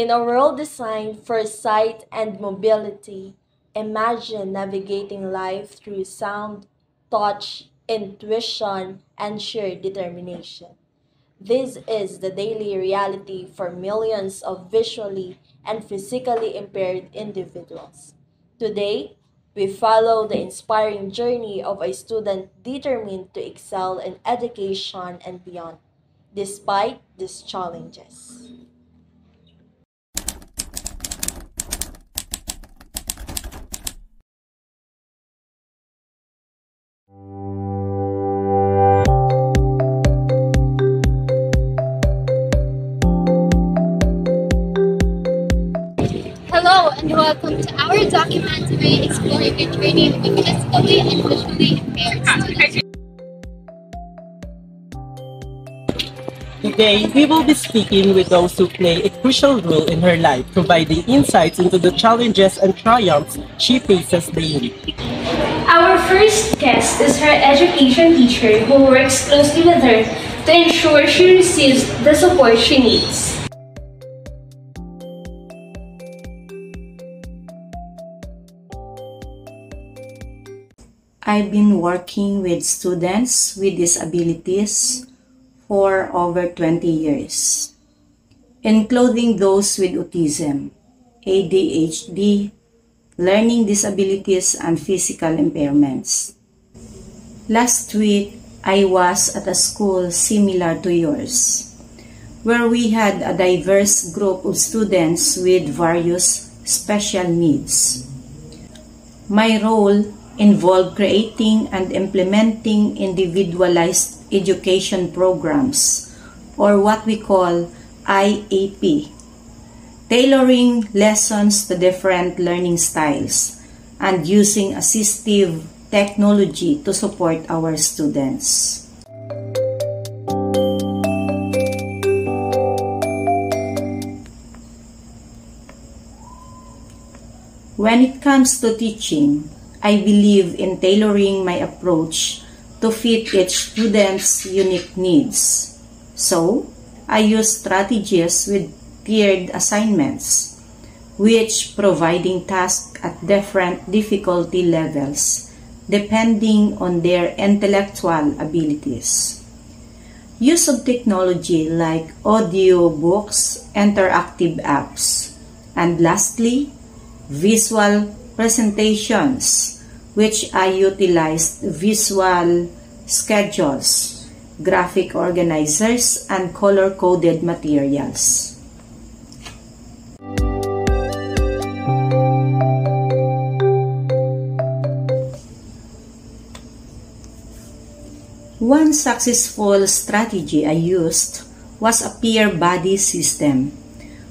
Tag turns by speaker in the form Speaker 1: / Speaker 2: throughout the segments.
Speaker 1: In a world designed for sight and mobility, imagine navigating life through sound, touch, intuition, and sheer determination. This is the daily reality for millions of visually and physically impaired individuals. Today, we follow the inspiring journey of a student determined to excel in education and beyond, despite these challenges.
Speaker 2: Hello and welcome to our documentary exploring the journey of a physically and visually impaired student.
Speaker 3: Today, we will be speaking with those who play a crucial role in her life, providing insights into the challenges and triumphs she faces daily.
Speaker 4: Our first guest is her education teacher who works closely with her to ensure she receives the support she needs.
Speaker 5: I've been working with students with disabilities for over 20 years, including those with autism, ADHD, learning disabilities, and physical impairments. Last week, I was at a school similar to yours, where we had a diverse group of students with various special needs. My role involved creating and implementing individualized education programs, or what we call IAP, tailoring lessons to different learning styles and using assistive technology to support our students. When it comes to teaching, I believe in tailoring my approach to fit each student's unique needs. So, I use strategies with tiered assignments, which providing tasks at different difficulty levels depending on their intellectual abilities. Use of technology like audio books, interactive apps, and lastly, visual presentations, which I utilized visual schedules, graphic organizers, and color-coded materials. One successful strategy I used was a peer buddy system,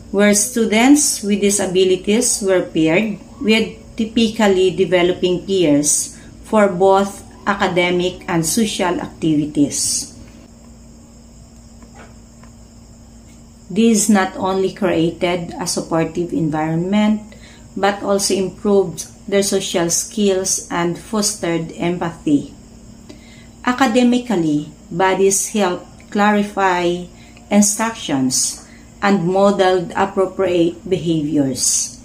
Speaker 5: where students with disabilities were paired with typically developing peers for both academic and social activities. This not only created a supportive environment, but also improved their social skills and fostered empathy. Academically, buddies helped clarify instructions and modeled appropriate behaviors,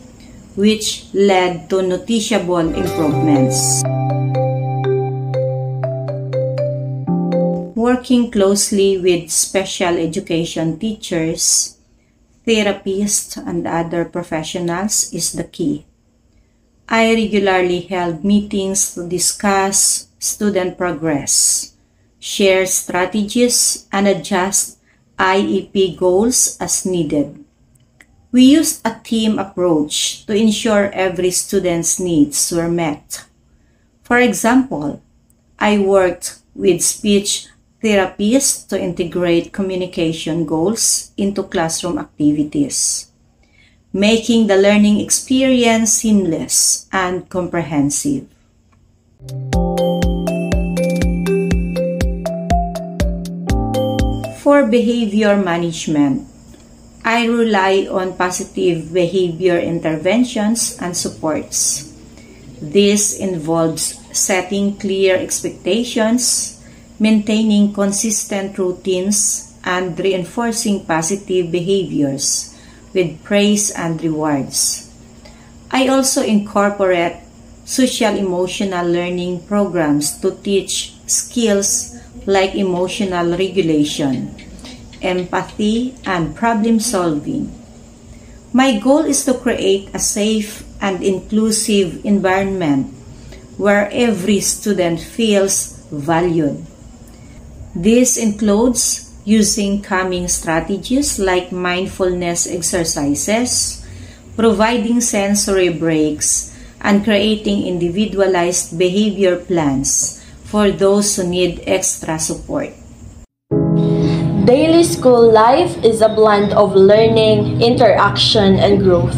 Speaker 5: which led to noticeable improvements. Working closely with special education teachers, therapists, and other professionals is the key. I regularly held meetings to discuss student progress, share strategies, and adjust IEP goals as needed. We used a team approach to ensure every student's needs were met. For example, I worked with speech therapists to integrate communication goals into classroom activities, making the learning experience seamless and comprehensive. For behavior management, I rely on positive behavior interventions and supports. This involves setting clear expectations, maintaining consistent routines, and reinforcing positive behaviors with praise and rewards. I also incorporate social emotional learning programs to teach skills like emotional regulation, empathy, and problem solving. My goal is to create a safe and inclusive environment where every student feels valued. This includes using calming strategies like mindfulness exercises, providing sensory breaks, and creating individualized behavior plans for those who need extra support.
Speaker 1: Daily school life is a blend of learning, interaction, and growth.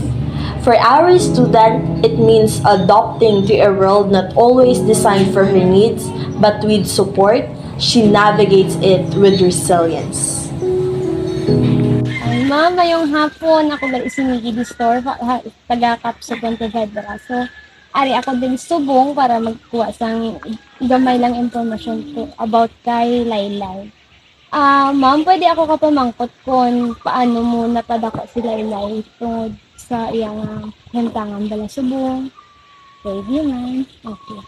Speaker 1: For our student, it means adapting to a world not always designed for her needs, but with support, she navigates it with resilience.
Speaker 6: Ay, ma'am, ngayong hapon, ako gali si Miggy di Store, taga-kap sa Pontevedra. So, ari ako din subong para magkuha sang gamay lang information to about kay Laylay. Ma'am, pwede ako kapamangkot kung paano mo napadako si Laylay tungod sa iyang hentangan bala subong. Pwede man. Okay.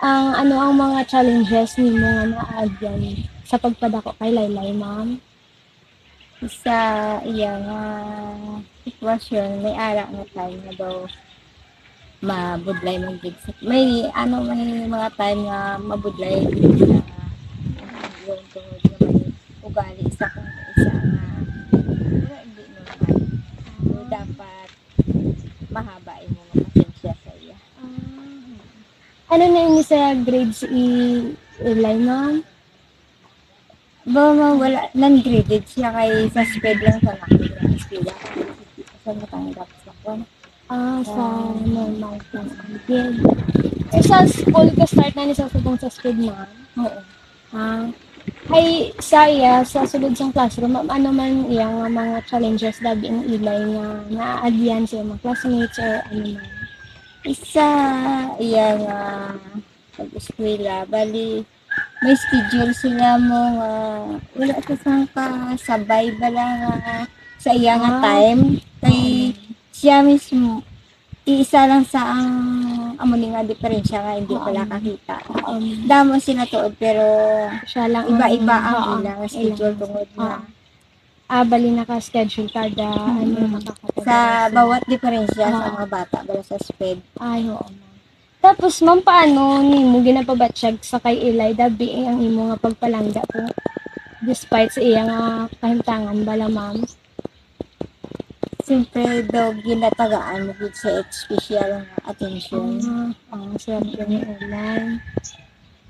Speaker 6: Ang mga challenges ni mo nga naagyan sa pagpadako kay Laylay, ma'am?
Speaker 7: Sa iyang sitwasyon, may ara nga time na daw mabudlay magiging may mga time nga mabudlay yung tungod nga may ugali isa kung isa nga hindi normal. So, dapat mahaba mo pasensya sa iya.
Speaker 6: Ano na yung sa grades i-line, ma'am?
Speaker 7: Wala, non-graded siya kay sa SPED lang sa nakita. SPED ako. Sa matanggap sa kon.
Speaker 6: Sa normal class. Good. Sa school ka start na ni sa subong sa SPED, ma'am?
Speaker 7: Oo.
Speaker 6: Ay, sa iya, sa sulod sa classroom, ano man iyang mga challenges dabi ang ilay nga naaagyan sa mga classmates or ano man?
Speaker 7: Isa iyang pag-eskwela, bali may schedule sila mo nga wala ka sang kasabay bala nga sa iya nga time kay siya mismo iisa lang sa ang amon nga diferensya nga hindi pala kakita. Damo sila tuod pero
Speaker 6: Siya lang
Speaker 7: iba-iba ang ilang schedule tungod na
Speaker 6: bali naka-schedule kada makakatagal.
Speaker 7: sa bawat diferensya sa mga bata bala sa SPED.
Speaker 6: Ay, oo, ma'am. Tapos, ma'am, paano ni mo ginapabatsyag sa kay Eli dabi ang imo nga pagpalangga po despite sa iya nga kahimtangan bala, ma'am?
Speaker 7: Siyempre daw ginatagaan mo gid sa special nga attention.
Speaker 6: Swerte ni Eli.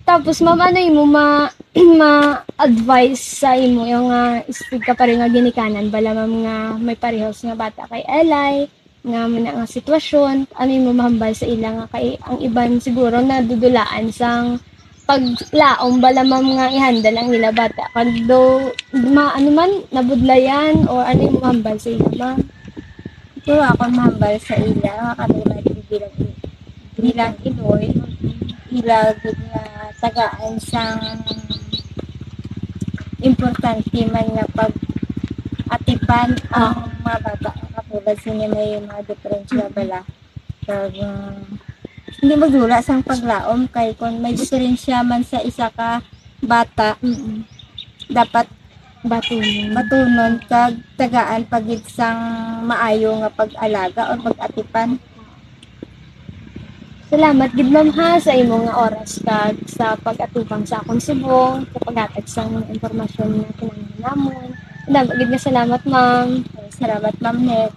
Speaker 6: Tapos, ma'am, ano imo ma-advise sa imo yung speed ka pa rin nga ginikanan bala, ma'am, nga may parehas nga bata kay Eli nga muna nga sitwasyon, ano yung mamahambal sa ila nga kay ang iban siguro na dudulaan sang paglaom bala, ma'am, nga ihandle ang ila bata kag do ano man nabudlayan or ano yung mamahambal sa ila, ma'am?
Speaker 7: Pero ako mahambal sa ila katulad bilang Inoy ila gud nga tagaan sang importante man nga pag atipan ang mga bata katulad sa inyo may mga diferensya bala kag hindi magdula sang paglaom kay kung may diferensya man sa isa ka bata dapat batunon kag tagaan pagid sang maayo nga pag-alaga o pag-atipan.
Speaker 6: Salamat gid, ma'am, ha sa imo nga oras kag sa pag-atubang sa akong subong sa paghatag sang impormasyon na kinahanglan namon. Gid nga salamat, ma'am.
Speaker 7: Salamat, Ma'am Net.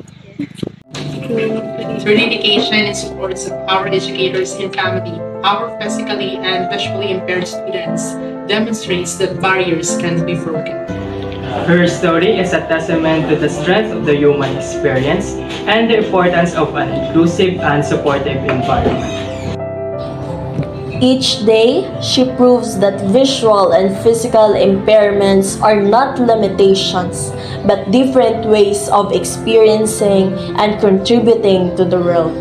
Speaker 8: Through dedication and support of our educators and family, our physically and visually impaired students demonstrates that barriers can be broken.
Speaker 9: Her story is a testament to the strength of the human experience and the importance of an inclusive and supportive environment.
Speaker 1: Each day, she proves that visual and physical impairments are not limitations, but different ways of experiencing and contributing to the world.